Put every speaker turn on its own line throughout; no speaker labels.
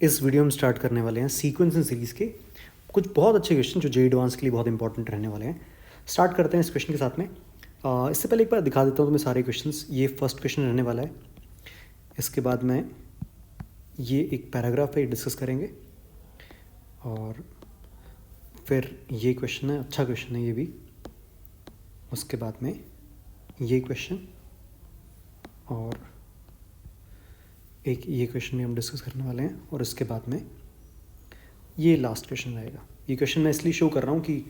इस वीडियो में स्टार्ट करने वाले हैं सीक्वेंसिंग सीरीज़ के कुछ बहुत अच्छे क्वेश्चन जो जेईई एडवांस के लिए बहुत इंपॉर्टेंट रहने वाले हैं। स्टार्ट करते हैं इस क्वेश्चन के साथ में। इससे पहले एक बार दिखा देता हूँ तुम्हें सारे क्वेश्चंस। ये फर्स्ट क्वेश्चन रहने वाला है। इसके बाद में ये एक पैराग्राफ है, डिस्कस करेंगे। और फिर ये क्वेश्चन है, अच्छा क्वेश्चन है ये भी। उसके बाद में ये क्वेश्चन और एक ये क्वेश्चन भी हम डिस्कस करने वाले हैं। और इसके बाद में ये लास्ट क्वेश्चन रहेगा। ये क्वेश्चन मैं इसलिए शो कर रहा हूँ कि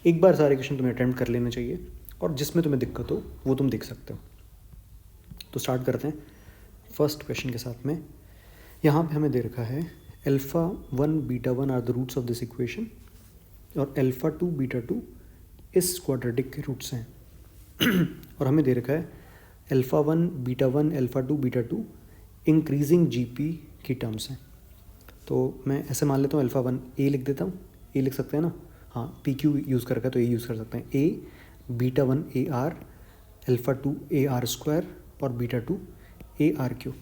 एक बार सारे क्वेश्चन तुम्हें अटेम्प्ट कर लेने चाहिए और जिसमें तुम्हें दिक्कत हो वो तुम देख सकते हो। तो स्टार्ट करते हैं फर्स्ट क्वेश्चन के साथ में। यहाँ पे हमें दे रखा है alpha 1 beta 1 are the roots of this equation और अल्फ़ा 2 बीटा 2 इस क्वाड्रेटिक के रूट्स हैं। और हमें दे रखा है alpha 1 beta 1 alpha 2 beta 2 increasing GP की टर्म्स हैं। तो मैं ऐसे मान लेता हूँ अल्फ़ा 1 ए लिख देता हूँ। ए लिख सकते हैं ना, हाँ, पी क्यू यूज़ कर रखा है तो ए यूज़ कर सकते हैं। A beta 1 a r, alpha 2 a r square और बीटा 2 ए आर क्यू।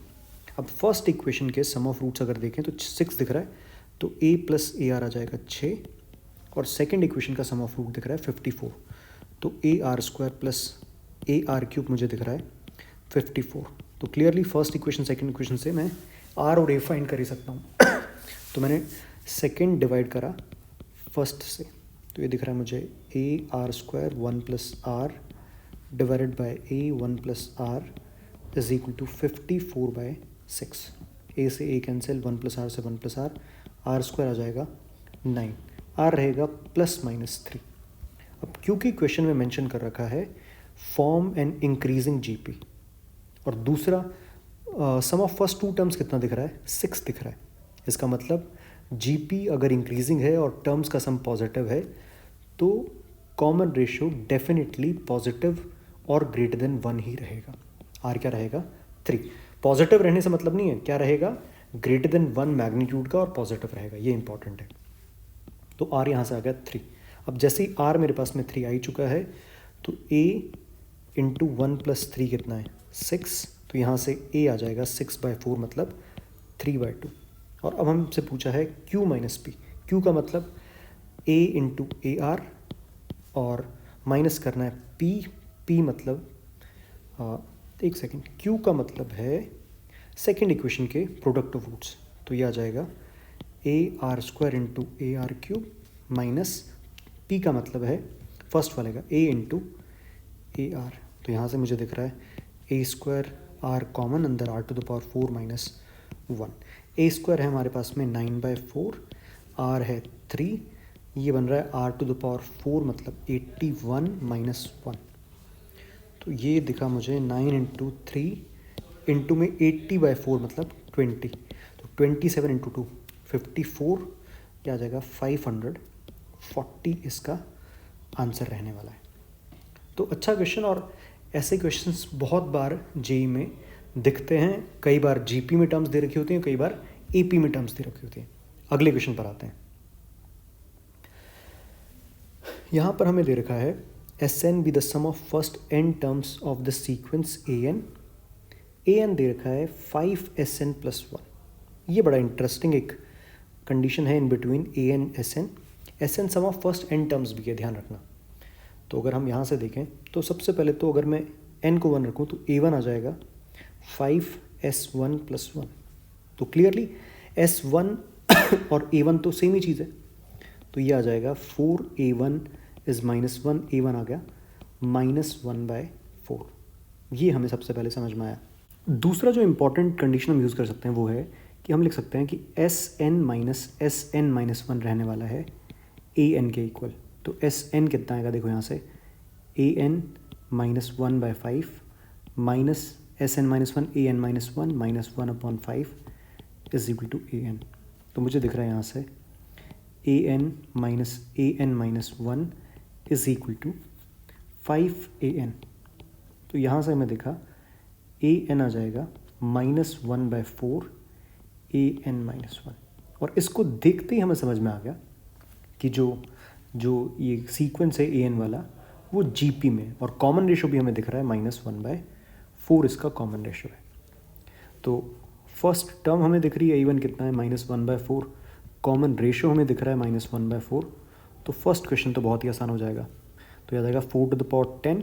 अब फर्स्ट इक्वेशन के सम ऑफ रूट्स अगर देखें तो 6 दिख रहा है, तो ए प्लस ए आर आ जाएगा 6। और सेकेंड इक्वेशन का सम ऑफ रूट दिख रहा है 54, तो ए r square plus A R cube मुझे दिख रहा है 54। तो clearly first equation second equation से मैं आर और ए फाइंड कर ही सकता हूँ। तो मैंने सेकंड डिवाइड करा फर्स्ट से, तो ये दिख रहा है मुझे a r square 1 plus r divided by a 1 plus r is equal to 54/6। A से ए कैंसिल, 1 प्लस आर से 1 प्लस आर स्क्वायर आ जाएगा 9, आर रहेगा ±3। अब क्योंकि क्वेश्चन में मेंशन कर रखा है फॉर्म एंड इंक्रीजिंग जीपी, और दूसरा सम ऑफ फर्स्ट 2 टर्म्स कितना दिख रहा है, 6 दिख रहा है। इसका मतलब जीपी अगर इंक्रीजिंग है और टर्म्स का सम पॉजिटिव है तो कॉमन रेशियो डेफिनेटली पॉजिटिव और ग्रेटर देन 1 ही रहेगा। आर क्या रहेगा, 3। पॉजिटिव रहने से मतलब नहीं है, क्या रहेगा, ग्रेटर देन 1 मैग्नीट्यूड का और पॉजिटिव रहेगा, ये इंपॉर्टेंट है। तो आर यहाँ से आ गया 3। अब जैसे ही आर मेरे पास में 3 आ ही चुका है तो ए इंटू 1 प्लस 3 कितना है, 6। तो यहाँ से ए आ जाएगा 6/4 मतलब 3/2। और अब हमसे पूछा है Q माइनस पी। Q का मतलब A इंटू ए आर और माइनस करना है P मतलब एक सेकेंड, Q का मतलब है सेकेंड इक्वेशन के प्रोडक्ट ऑफ रूट्स। तो ये आ जाएगा ए r square into A R cube minus P का मतलब है फर्स्ट वाले का A इंटू ए आर। तो यहाँ से मुझे दिख रहा है ए स्क्वायर आर कॉमन, अंदर r to the power 4 minus 1। A square है हमारे पास में 9/4, आर है 3, ये बन रहा है आर टू द पावर 4 मतलब 81 माइनस 1। तो ये दिखा मुझे 9 इंटू 3 इंटू में 80/4 मतलब 20, तो 27 इंटू 2 54, क्या आ जाएगा 540 इसका आंसर रहने वाला है। तो अच्छा क्वेश्चन, और ऐसे क्वेश्चंस बहुत बार जेईई में दिखते हैं। कई बार जीपी में टर्म्स दे रखी होती हैं, कई बार एपी में टर्म्स दे रखी होती हैं। अगले क्वेश्चन पर आते हैं। यहाँ पर हमें दे रखा है Sn be the sum of first n terms of the sequence an दे रखा है 5Sn+1। ये बड़ा इंटरेस्टिंग एक कंडीशन है in between an Sn sum of first n terms भी है, ध्यान रखना। तो अगर हम यहाँ से देखें तो सबसे पहले तो अगर मैं n को 1 रखूँ तो a1 आ जाएगा 5S1+1। तो क्लियरली S1 और A1 तो सेम ही चीज़ है, तो ये आ जाएगा 4A1 इज़ -1, A1 आ गया -1/4। ये हमें सबसे पहले समझ में आया। दूसरा जो इंपॉर्टेंट कंडीशन हम यूज़ कर सकते हैं वो है कि हम लिख सकते हैं कि Sn-1 रहने वाला है An के इक्वल। तो Sn कितना आएगा, देखो यहाँ से An -1/5 minus Sn-1 An-1 -1/5 is equal to An। तो मुझे दिख रहा है यहाँ से An -1 is equal to 5An। तो यहाँ से हमें दिखा An आ जाएगा -1/4 An-1। और इसको देखते ही हमें समझ में आ गया कि जो ये सीक्वेंस है An वाला वो जीपी में, और कॉमन रेशो भी हमें दिख रहा है -1/4 इसका कॉमन रेशो है। तो फर्स्ट टर्म हमें दिख रही है A1 कितना है -1/4, कॉमन रेशियो हमें दिख रहा है -1/4, तो फर्स्ट क्वेश्चन तो बहुत ही आसान हो जाएगा। तो याद आएगा 4 टू द पावर 10,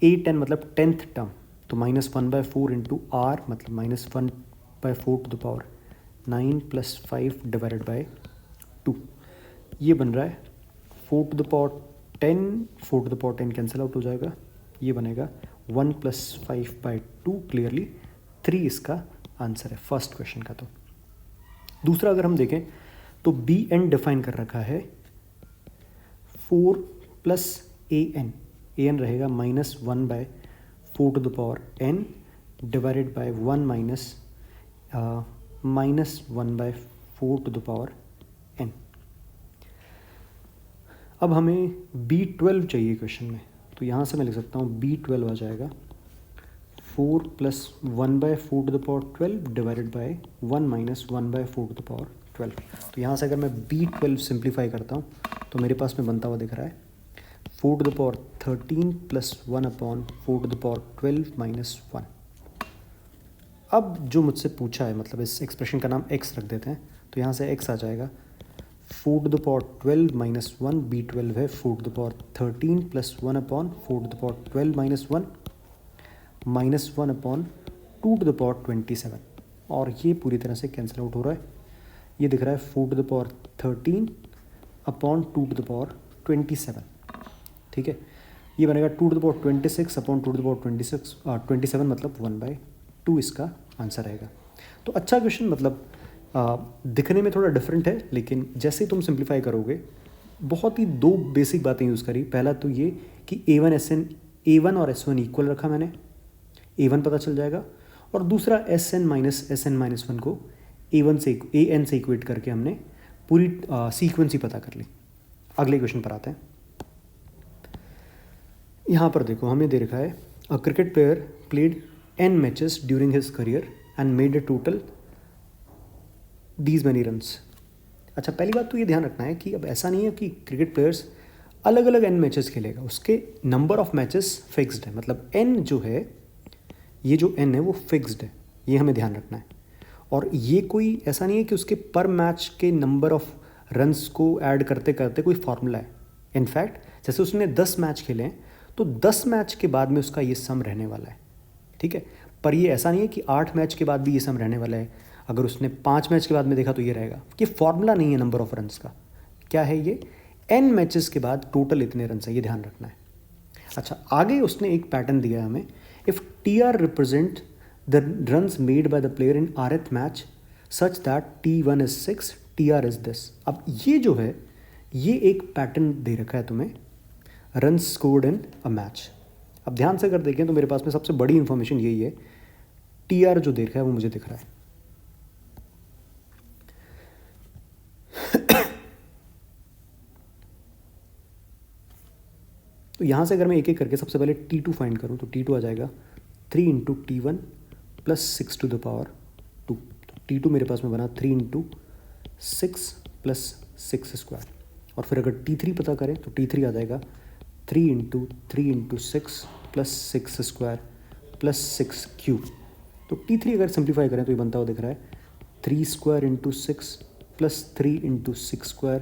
A10 मतलब 10th टर्म, तो -1/4 इंटू R मतलब -1/4 to the power 9 + 5 divided by 2, ये बन रहा है 4 to the power 10, 4 to the power 10 cancel out हो जाएगा, ये बनेगा 1 + 5/2, क्लियरली 3 इसका आंसर है फर्स्ट क्वेश्चन का। तो दूसरा अगर हम देखें तो Bn डिफाइन कर रखा है 4 + an रहेगा -1/4 to the power n divided by 1 -1/4 to the power n। अब हमें B12 चाहिए क्वेश्चन में, तो यहाँ से मैं लिख सकता हूँ B12 आ जाएगा 4 + 1/4 to the power 12 divided by 1 -1/4 to the power 12। तो यहाँ से अगर मैं B12 सिंप्लीफाई करता हूँ तो मेरे पास में बनता हुआ दिख रहा है 4 to the power 13 + 1/4 to the power 12 - 1। अब जो मुझसे पूछा है, मतलब इस एक्सप्रेशन का नाम x रख देते हैं, तो यहाँ से x आ जाएगा 4 टू द पावर 12 - 1, B12 है 4 to the power 13 + 1/4 to the power 12 - 1 -1/2 to the power 27, और ये पूरी तरह से कैंसिल आउट हो रहा है। ये दिख रहा है 4 to the power 13/2 to the power 27, ठीक है। ये बनेगा 2 to the power 26/2 to the power 27 मतलब 1/2 इसका आंसर रहेगा। तो अच्छा क्वेश्चन, मतलब दिखने में थोड़ा डिफरेंट है, लेकिन जैसे ही तुम सिंप्लीफाई करोगे, बहुत ही दो बेसिक बातें यूज़ करी। पहला तो ये कि A1 और S1 इक्वल रखा मैंने, A1 पता चल जाएगा, और दूसरा SN-1 को AN से इक्वेट करके हमने पूरी सीक्वेंस ही पता कर ली। अगले क्वेश्चन पर आते हैं। यहाँ पर देखो हमें दे रखा है a cricket player played n matches during his career and made a total these many runs. अच्छा, पहली बात तो ये ध्यान रखना है कि अब ऐसा नहीं है कि क्रिकेट प्लेयर्स अलग अलग n मैचेस खेलेगा, उसके नंबर ऑफ मैचेस फिक्स्ड है, मतलब n जो है, ये जो n है वो फिक्स्ड है, ये हमें ध्यान रखना है। और ये कोई ऐसा नहीं है कि उसके पर मैच के नंबर ऑफ रन्स को ऐड करते करते कोई फार्मूला है। इनफैक्ट जैसे उसने 10 मैच खेले हैं, तो 10 मैच के बाद में उसका ये सम रहने वाला है, ठीक है। पर ये ऐसा नहीं है कि 8 मैच के बाद भी ये सम रहने वाला है, अगर उसने 5 मैच के बाद में देखा तो ये रहेगा। ये फॉर्मूला नहीं है नंबर ऑफ रन्स का, क्या है ये, n मैचेस के बाद टोटल इतने रन्स है, ये ध्यान रखना है। अच्छा, आगे उसने एक पैटर्न दिया है हमें, if TR represent the runs made by the player in rth match such that T1 is 6, TR is this। अब ये जो है, ये एक पैटर्न दे रखा है तुम्हें, runs scored in a match. अब ध्यान से अगर देखें तो मेरे पास में सबसे बड़ी इंफॉर्मेशन यही है, TR जो देख रहा है वो मुझे दिख रहा है। तो यहाँ से अगर मैं एक एक करके सबसे पहले T2 फाइंड करूँ, तो T2 आ जाएगा 3 × T1 + 6 टू द पावर 2। तो T2 मेरे पास में बना 3 × 6 + 6²। और फिर अगर T3 पता करें तो T3 आ जाएगा 3 × 3 × 6 + 6² + 6³ तो T3 अगर सिंप्लीफाई करें तो ये बनता हुआ दिख रहा है 3² × 6 + 3 × 6²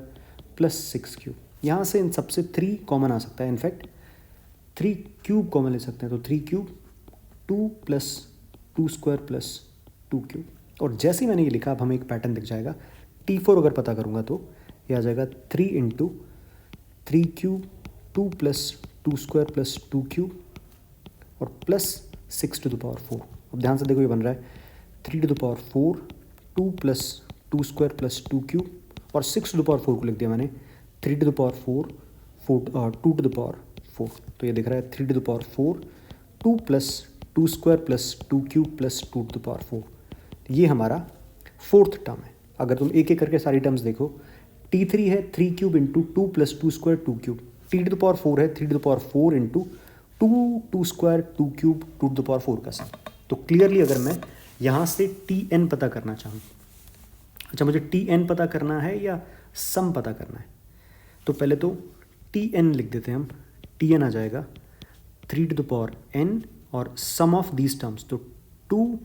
+ 6³ यहाँ से इन सबसे 3 कॉमन आ सकता है, इनफैक्ट 3³ कॉमन ले सकते हैं, तो 3³ 2 + 2² + 2³ और जैसे ही मैंने ये लिखा अब हमें एक पैटर्न दिख जाएगा। T4 अगर पता करूँगा तो ये आ जाएगा 3 × 3³ 2 + 2² + 2³ और प्लस 6 टू द पावर 4। अब ध्यान से देखो ये बन रहा है 3 टू द पावर 4 2 + 2² + 2³ और 6 टू द पावर 4 को लिख दिया मैंने 3 to the power 4 2 to the power 4। तो ये दिख रहा है 3 to the power 4 2 + 2² + 2³ + 2 to the power 4। ये हमारा फोर्थ टर्म है। अगर तुम एक एक करके सारी टर्म्स देखो, T3 है 3³ × 2 + 2² 2³, T टू द पावर 4 है 3 to the power 4 × 2 2² 2³ 2 to the power 4 का सम। तो क्लियरली अगर मैं यहाँ से Tn पता करना चाहूँ, अच्छा मुझे Tn पता करना है या सम पता करना है, तो पहले तो Tn लिख देते हैं हम। Tn आ जाएगा 3 टू द पावर n और सम ऑफ दीज टर्म्स, तो 2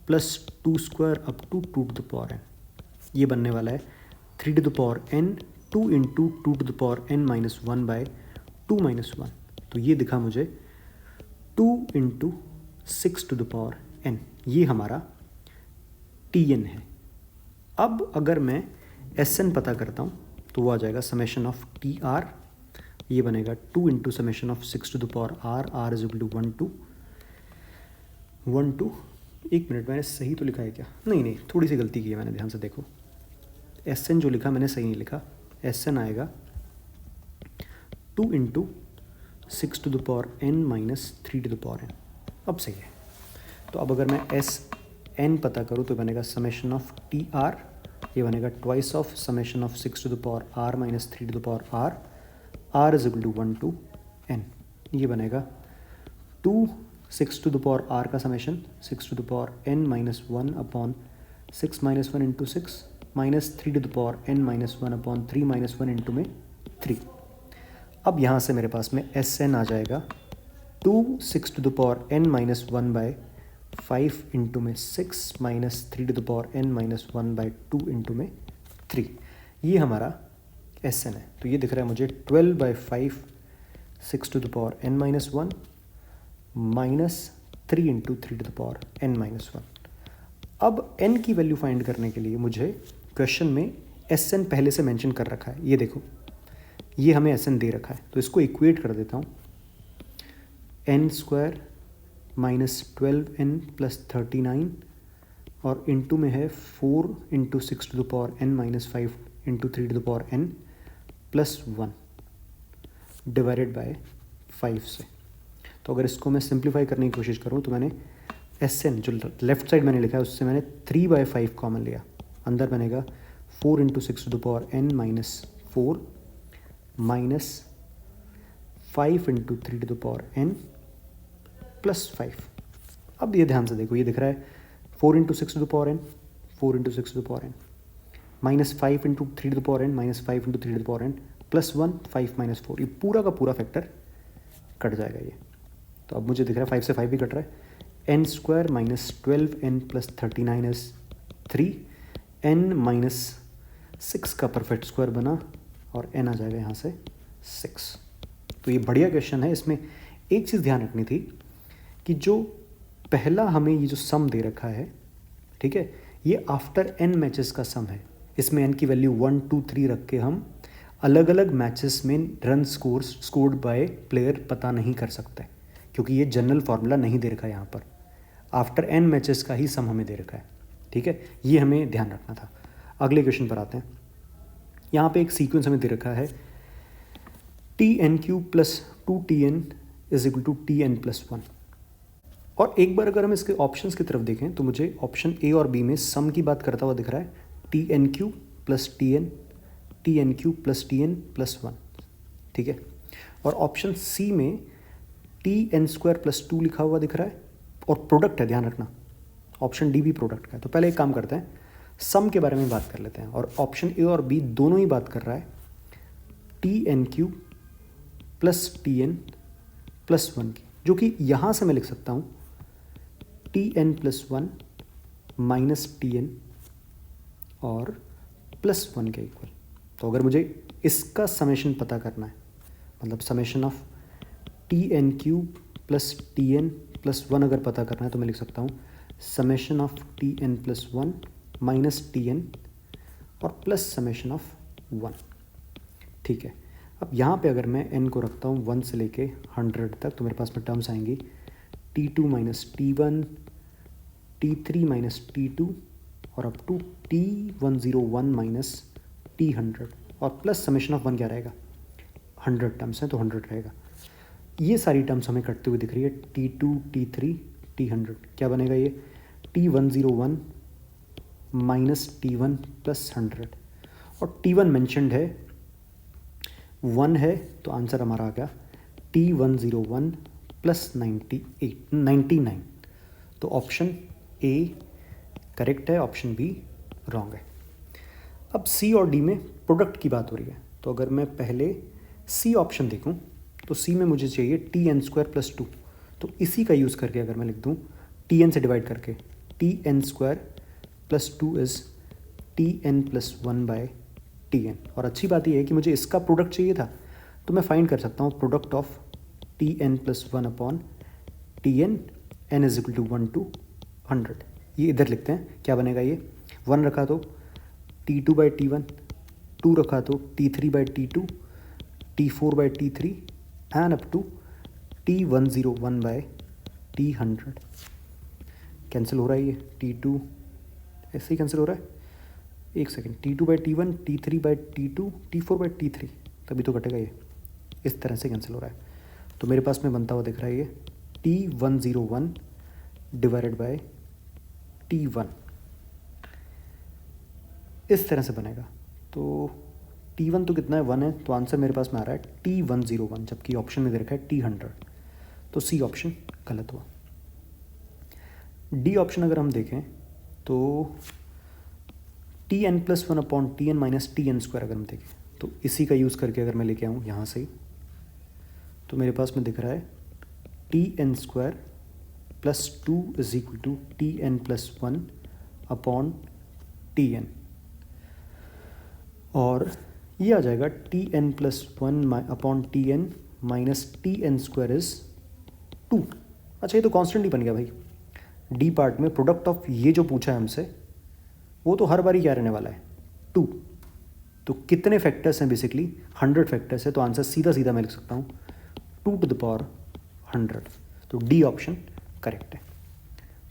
plus 2 square up to 2 to the power n, ये बनने वाला है 3 to the power n 2 into 2 to the power n minus 1 by 2 minus 1। तो ये दिखा मुझे 2 into 6 to the power n, ये हमारा टी एन है। अब अगर मैं एस एन पता करता हूँ तो वो आ जाएगा समेशन ऑफ टी आर, ये बनेगा 2 into summation of 6 to the power r, r is equal to 1 to 1 minute, मैंने सही तो लिखा है क्या? नहीं, थोड़ी सी गलती की है मैंने, ध्यान से देखो। एस एन जो लिखा मैंने सही नहीं लिखा, एस एन आएगा 2 into 6 to the power n minus 3 to the power n. अब सही है। तो अब अगर मैं एस एन पता करूँ तो बनेगा समेशन ऑफ टी आर, ये बनेगा twice of summation of 6 to the power r minus 3 to the power r, r is equal to 1 to n. ये बनेगा 2 6 टू द पावर आर का summation 6 to the power n minus 1 upon 6 minus 1 into 6 minus 3 to the power n minus 1 upon 3 minus 1 into में 3। अब यहाँ से मेरे पास में S N आ जाएगा 2 6 to the power n minus 1 by 5 into में 6 minus 3 to the power n minus 1 by 2 into में 3। ये हमारा एस एन है। तो ये दिख रहा है मुझे 12 by 5 6 to the power n minus 1 minus 3 into 3 to the power n minus 1। अब एन की वैल्यू फाइंड करने के लिए मुझे क्वेश्चन में एस एन पहले से मेंशन कर रखा है, ये देखो, ये हमें एस एन दे रखा है, तो इसको इक्वेट कर देता हूँ। N square minus 12n plus 39 और इंटू में है 4 into 6 to the power n minus 5 into 3 to the power n plus 1 divided by 5 से। तो अगर इसको मैं सिंप्लीफाई करने की कोशिश करूँ तो मैंने एस एन जो लेफ्ट साइड मैंने लिखा है उससे मैंने 3 बाई 5 कॉमन लिया, अंदर बनेगा 4 into 6 to the power n minus 4 minus 5 into 3 to the power n plus 5। अब ये ध्यान से देखो, ये दिख रहा है 4 into 6 to the power n, 4 into 6 to the power n minus 5 into 3 to the power n minus 5 into 3 to the power n plus 1 5 minus 4, ये पूरा का पूरा फैक्टर कट जाएगा ये। तो अब मुझे दिख रहा है 5 से 5 भी कट रहा है। N square minus 12n plus 39 is 3, n minus 6 का परफेक्ट स्क्वायर बना और एन आ जाएगा यहाँ से 6। तो ये बढ़िया क्वेश्चन है। इसमें एक चीज़ ध्यान रखनी थी कि जो पहला हमें ये जो सम दे रखा है, ठीक है, ये आफ्टर एन मैचेस का सम है। इसमें एन की वैल्यू 1 2 3 रख के हम अलग अलग मैचेस में रन स्कोर्ड बाय प्लेयर पता नहीं कर सकते, क्योंकि ये जनरल फार्मूला नहीं दे रखा है यहाँ पर। आफ्टर एन मैचेस का ही सम हमें दे रखा है, ठीक है, ये हमें ध्यान रखना था। अगले क्वेश्चन पर आते हैं। यहाँ पे एक सीक्वेंस हमें दे रखा है T n cube plus 2tn is equal to T N plus 1। और एक बार अगर हम इसके ऑप्शंस की तरफ देखें तो मुझे ऑप्शन ए और बी में सम की बात करता हुआ दिख रहा है, T n cube plus t n cube plus t N plus 1, ठीक है। और ऑप्शन सी में टी एन स्क्वायर प्लस 2 लिखा हुआ दिख रहा है और प्रोडक्ट है, ध्यान रखना, ऑप्शन डी भी प्रोडक्ट का है। तो पहले एक काम करते हैं, सम के बारे में बात कर लेते हैं। और ऑप्शन ए और बी दोनों ही बात कर रहा है T n cube plus t N plus 1 की, जो कि यहाँ से मैं लिख सकता हूँ t N plus 1 minus T N और प्लस 1 के इक्वल। तो अगर मुझे इसका समेशन पता करना है, मतलब summation of T n cube plus t N plus 1 अगर पता करना है तो मैं लिख सकता हूँ summation of T N plus 1 minus T N और प्लस समेशन ऑफ 1, ठीक है। अब यहाँ पे अगर मैं n को रखता हूँ 1 से लेके 100 तक तो मेरे पास में टर्म्स आएंगी t2 minus t1, t3 minus t2 और up to t101 minus t100 और प्लस समेशन ऑफ 1 क्या रहेगा, 100 टर्म्स हैं तो 100 रहेगा। ये सारी टर्म्स हमें कटते हुए दिख रही है, t2 t3 t100, क्या बनेगा ये t101 माइनस t1 प्लस 100 और t1 मेंशनड है 1 है तो आंसर हमारा आ गया t101 प्लस 99। तो ऑप्शन ए करेक्ट है, ऑप्शन बी रॉन्ग है। अब सी और डी में प्रोडक्ट की बात हो रही है, तो अगर मैं पहले सी ऑप्शन देखूं तो सी में मुझे चाहिए टी एन स्क्वायर प्लस 2, तो इसी का यूज़ करके अगर मैं लिख दूं टी एन से डिवाइड करके T N square plus 2 is T N plus 1 by T N. और अच्छी बात यह है कि मुझे इसका प्रोडक्ट चाहिए था, तो मैं फाइंड कर सकता हूँ product of T N plus 1 upon T N, N is equal to 1 to 100। ये इधर लिखते हैं, क्या बनेगा ये, 1 रखा तो T2 बाई T1, 2 रखा तो T3 by T2, T4 by T3 and up to T101 by T100। Cancel हो रहा है ये, T2 ऐसे ही कैंसिल हो रहा है, एक second, T2 by T1, T3 by T2, T4 by T3, तभी तो कटेगा ये, इस तरह से कैंसिल हो रहा है। तो मेरे पास में बनता हुआ दिख रहा है ये T101 डिवाइडेड बाय T1, इस तरह से बनेगा। तो T1 तो कितना है, 1 है, तो आंसर मेरे पास में आ रहा है T101, जबकि ऑप्शन में दे रखा है T100, तो सी ऑप्शन गलत हुआ। डी ऑप्शन अगर हम देखें तो T N plus 1 upon T N minus T N square अगर हम देखें, तो इसी का यूज़ करके अगर मैं लेके आऊँ यहाँ से ही, तो मेरे पास में दिख रहा है T N square plus 2 is equal to T N plus 1 upon T N, और ये आ जाएगा T N plus 1 upon T N minus T N square is 2। अच्छा, ये तो कॉन्स्टेंट ही बन गया भाई। डी पार्ट में प्रोडक्ट ऑफ ये जो पूछा है हमसे, वो तो हर बार ही क्या रहने वाला है, 2। तो कितने फैक्टर्स हैं, बेसिकली 100 फैक्टर्स है, तो आंसर सीधा सीधा मैं लिख सकता हूँ 2 to the power 100। तो डी ऑप्शन करेक्ट है।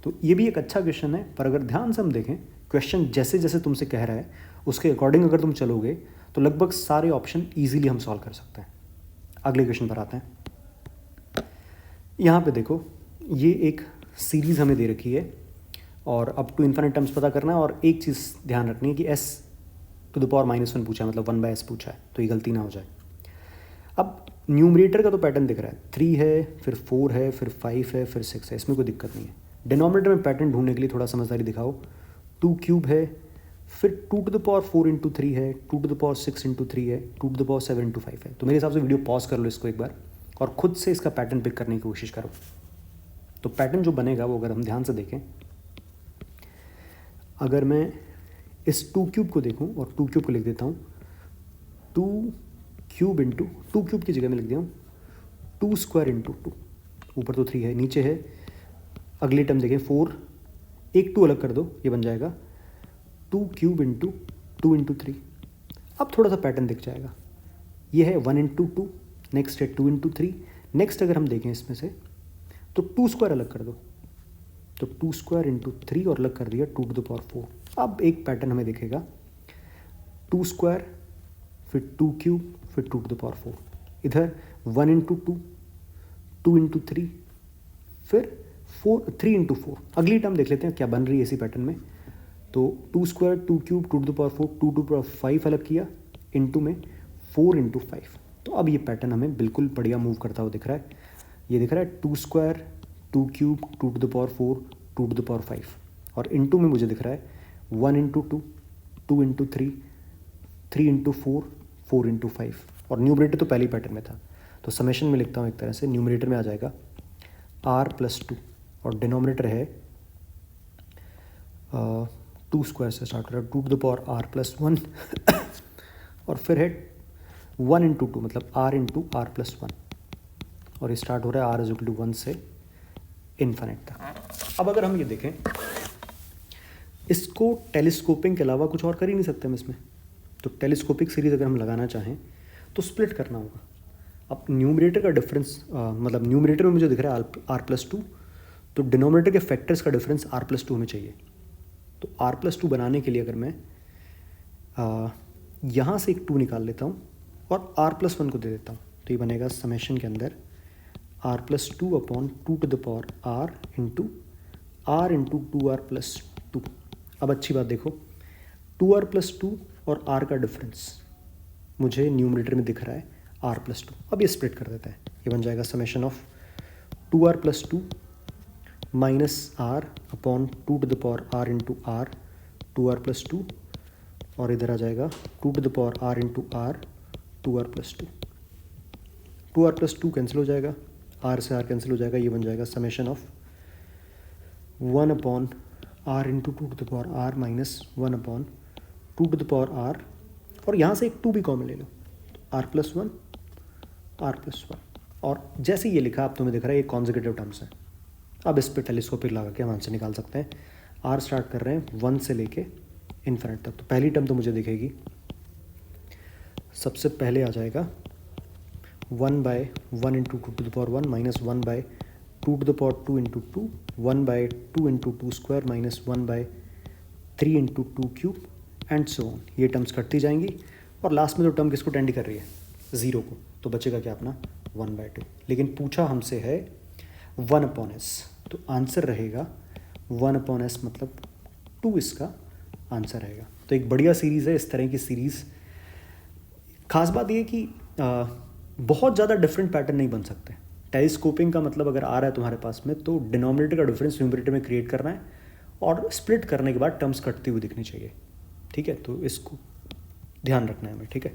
तो ये भी एक अच्छा क्वेश्चन है, पर अगर ध्यान से हम देखें, क्वेश्चन जैसे जैसे तुमसे कह रहा है उसके अकॉर्डिंग अगर तुम चलोगे तो लगभग सारे ऑप्शन ईजिली हम सॉल्व कर सकते हैं। अगले क्वेश्चन पर आते हैं। यहाँ पे देखो, ये एक सीरीज़ हमें दे रखी है और अप टू इन्फिनिट टर्म्स पता करना है, और एक चीज़ ध्यान रखनी है कि s टू द पावर -1 पूछा है, मतलब 1/s पूछा है, तो ये गलती ना हो जाए। अब न्यूमरेटर का तो पैटर्न दिख रहा है, 3 है, फिर 4 है, फिर 5 है, फिर 6 है, इसमें कोई दिक्कत नहीं है। डिनोमिनेटर में पैटर्न ढूंढने के लिए थोड़ा समझदारी दिखाओ। 2 क्यूब है, फिर 2 टू द पावर 4 इंटू 3 है, 2 टू द पावर 6 इंटू 3 है, 2 टू द पावर 7 इंटू 5 है। तो मेरे हिसाब से वीडियो पॉज कर लो इसको एक बार और खुद से इसका पैटर्न पिक करने की कोशिश करो। तो पैटर्न जो बनेगा वो अगर हम ध्यान से देखें, अगर मैं इस 2 क्यूब को देखूं और 2 क्यूब को लिख देता हूं 2 क्यूब इंटू 2 क्यूब की जगह में लिख दिया हूँ 2 स्क्वायर इंटू 2, ऊपर तो 3 है, नीचे है, अगली टर्म देखें 4, एक 2 अलग कर दो, ये बन जाएगा 2 क्यूब इंटू 2 इंटू 3। अब थोड़ा सा पैटर्न दिख जाएगा, ये है 1 इंटू 2, नेक्स्ट है 2 इंटू 3, नेक्स्ट अगर हम देखें इसमें से तो 2 स्क्वायर अलग कर दो, तो 2 स्क्वायर इंटू 3 और अलग कर दिया 2 टू द पावर 4। अब एक पैटर्न हमें दिखेगा 2 स्क्वायर, फिर 2 क्यूब, फिर 2 टू द पावर 4, इधर 1 इंटू 2, 2 इंटू 3, फिर 3 इंटू 4। अगली टर्म देख लेते हैं क्या बन रही है इसी पैटर्न में। तो 2 square, 2 cube, 2 to the power 4, 2 to the power 5 अलग किया, इंटू में 4 इंटू 5। तो अब ये पैटर्न हमें बिल्कुल बढ़िया मूव करता हुआ दिख रहा है। ये दिख रहा है 2 square, 2 cube, 2 to the power 4, 2 to the power 5, और इंटू में मुझे दिख रहा है 1 इंटू 2, 2 इंटू 3, 3 इंटू 4, 4 इंटू 5, और न्यूमरेटर तो पहले ही पैटर्न में था। तो समेशन में लिखता हूँ एक तरह से, न्यूमरेटर में आ जाएगा r+2 और डिनोमिनेटर है 2 स्क्वायर से स्टार्ट हो रहा है, 2 टू द पावर r+1 और फिर है 1 इंटू 2, मतलब r इंटू r+1, और ये स्टार्ट हो रहा है r इज इक्वल टू 1 से इन्फिनिट तक। अब अगर हम ये देखें, इसको टेलीस्कोपिंग के अलावा कुछ और कर ही नहीं सकते हम इसमें। तो टेलीस्कोपिक सीरीज अगर हम लगाना चाहें तो स्प्लिट करना होगा। अब न्यूमरेटर का डिफरेंस, मतलब न्यूमरेटर में मुझे दिख रहा है r+2, तो डिनोमिनेटर के फैक्टर्स का डिफरेंस r+2 हमें चाहिए। तो r+2 बनाने के लिए अगर मैं यहाँ से एक 2 निकाल लेता हूँ और r+1 को दे देता हूँ, तो ये बनेगा समेशन के अंदर r+2 upon 2 to the power r into 2r+2। अब अच्छी बात देखो, 2r+2 और r का डिफरेंस मुझे न्यूमरेटर में दिख रहा है r+2। अब ये स्प्लिट कर देता है, ये बन जाएगा summation of 2r+2 minus r upon 2 to the power r into r, 2r+2, और इधर आ जाएगा 2 to the power r into r, 2r+2। 2r+2 cancel हो जाएगा, r से r कैंसिल हो जाएगा, ये बन जाएगा summation of 1 upon r into two to the power r minus one upon two to the power r, और यहाँ से एक टू भी कॉमन ले लो, r plus one, r plus one. और जैसे ये लिखा आप तुम्हें दिख रहा है ये कॉन्जिक्यूटिव टर्म्स हैं। अब इस पर टेलीस्कोपिक लगा के हम आंसर निकाल सकते हैं। आर स्टार्ट कर रहे हैं वन से लेके इन्फिनिट तक। तो पहली टर्म तो मुझे दिखेगी, सबसे पहले आ जाएगा one by one into two to the power one minus one by two to the power two into two, one by two into two square minus one by three into two cube and so on. ये terms कटती जाएंगी और last में तो term किसको tend कर रही है, ज़ीरो को, तो बचेगा क्या अपना वन बाय टू। लेकिन पूछा हमसे है वन अपॉन एस, तो आंसर रहेगा वन अपॉन एस, मतलब टू इसका आंसर रहेगा। तो एक बढ़िया सीरीज़ है, इस तरह की सीरीज़। खास बात ये कि बहुत ज़्यादा डिफरेंट पैटर्न नहीं बन सकते। टेलीस्कोपिंग का मतलब अगर आ रहा है तुम्हारे पास में, तो डिनोमिनेटर का डिफरेंस न्यूमरेटर में क्रिएट करना है और स्प्लिट करने के बाद टर्म्स कटती हुई दिखनी चाहिए। ठीक है, तो इसको ध्यान रखना है हमें। ठीक है,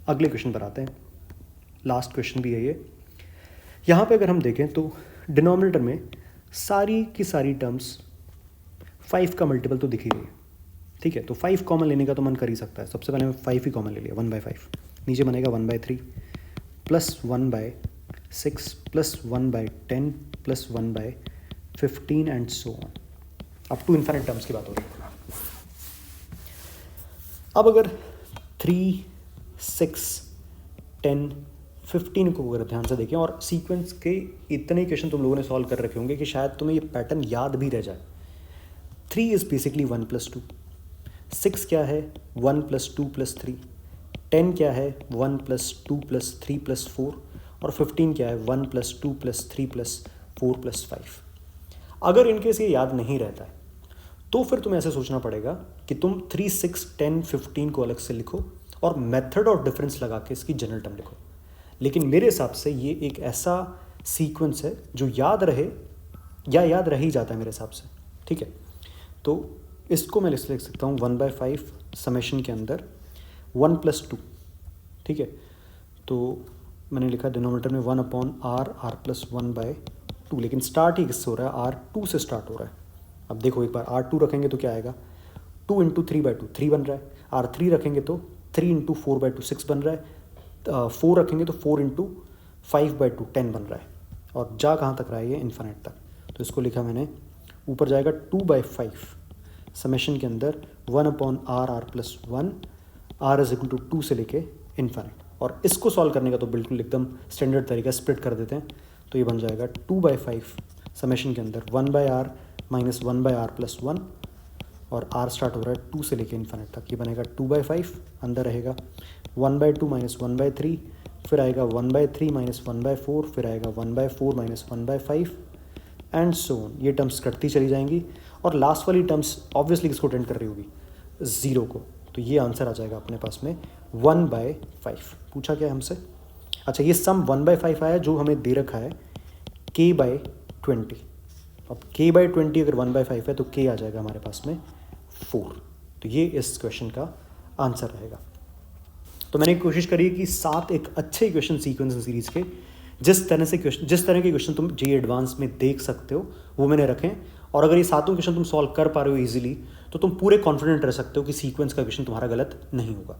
अगले क्वेश्चन पर आते हैं। लास्ट क्वेश्चन भी है ये। यहाँ पे अगर हम देखें तो डिनोमिनेटर में सारी की सारी टर्म्स 5 का मल्टीपल तो दिख ही रही है। ठीक है, तो 5 कॉमन लेने का तो मन कर ही सकता है। सबसे पहले मैं 5 ही कॉमन ले लिया, 1/5। नीचे बनेगा 1/3 plus 1/6 plus 1/10 plus 1/15 and so on, up to infinite terms की बात हो रही है। अब अगर 3, 6, 10, 15 को अगर ध्यान से देखें, और सीक्वेंस के इतने क्वेश्चन तुम लोगों ने सॉल्व कर रखे होंगे कि शायद तुम्हें ये पैटर्न याद भी रह जाए। 3 इज़ बेसिकली 1 + 2, 6 क्या है 1 + 2 + 3, 10 क्या है 1 + 2 + 3 + 4, और 15 क्या है 1 + 2 + 3 + 4 + 5। अगर इनकेस ये याद नहीं रहता है तो फिर तुम्हें ऐसे सोचना पड़ेगा कि तुम 3, 6, 10, 15 को अलग से लिखो और मेथड ऑफ डिफरेंस लगा के इसकी जनरल टर्म लिखो। लेकिन मेरे हिसाब से ये एक ऐसा सीक्वेंस है जो याद रहे या याद रह ही जाता है मेरे हिसाब से। ठीक है, तो इसको मैं लिख सकता हूँ 1/5 समेशन के अंदर 1 + 2। ठीक है, तो मैंने लिखा डिनोमिनेटर में 1/r, r + 1/2, लेकिन स्टार्ट ही किससे हो रहा है, r2 से स्टार्ट हो रहा है। अब देखो एक बार r2 रखेंगे तो क्या आएगा, 2 × 3/2 3 बन रहा है, r3 रखेंगे तो 3 × 4/2 6 बन रहा है, 4 रखेंगे तो 4 × 5/2 10 बन रहा है, और जा कहाँ तक रहा है ये इन्फिनिट तक। तो इसको लिखा मैंने, ऊपर जाएगा 2/5 समेशन के अंदर 1/r, r + 1, r = 2 से लेके इन्फिनिट। और इसको सॉल्व करने का तो बिल्कुल एकदम स्टैंडर्ड तरीका, स्प्लिट कर देते हैं, तो ये बन जाएगा 2/5 समेशन के अंदर 1/r - 1/r + 1, और r स्टार्ट हो रहा है 2 से लेके इन्फिनिट तक। ये बनेगा 2/5, अंदर रहेगा 1/2 - 1/3, फिर आएगा 1/3 - 1/4, फिर आएगा 1/4 - 1/5 एंड सो ऑन। ये टर्म्स कटती चली जाएंगी और लास्ट वाली टर्म्स ऑब्वियसली किसको टेंड कर रही होगी, 0 को। तो ये आंसर आ जाएगा अपने पास में 1/5। पूछा क्या है हमसे, अच्छा ये सम 1/5 आया जो हमें दे रखा है k/20। अब k/20 अगर 1/5 है तो k आ जाएगा हमारे पास में 4। तो ये इस क्वेश्चन का आंसर रहेगा। तो मैंने कोशिश करी कि 7 एक अच्छे क्वेश्चन सीक्वेंस सीरीज के जिस तरह के क्वेश्चन तुम जेईई एडवांस में देख सकते हो वो मैंने रखे। और अगर ये सातों क्वेश्चन तुम सॉल्व कर पा रहे हो इजीली, तो तुम पूरे कॉन्फिडेंट रह सकते हो कि सीक्वेंस का क्वेश्चन तुम्हारा गलत नहीं होगा।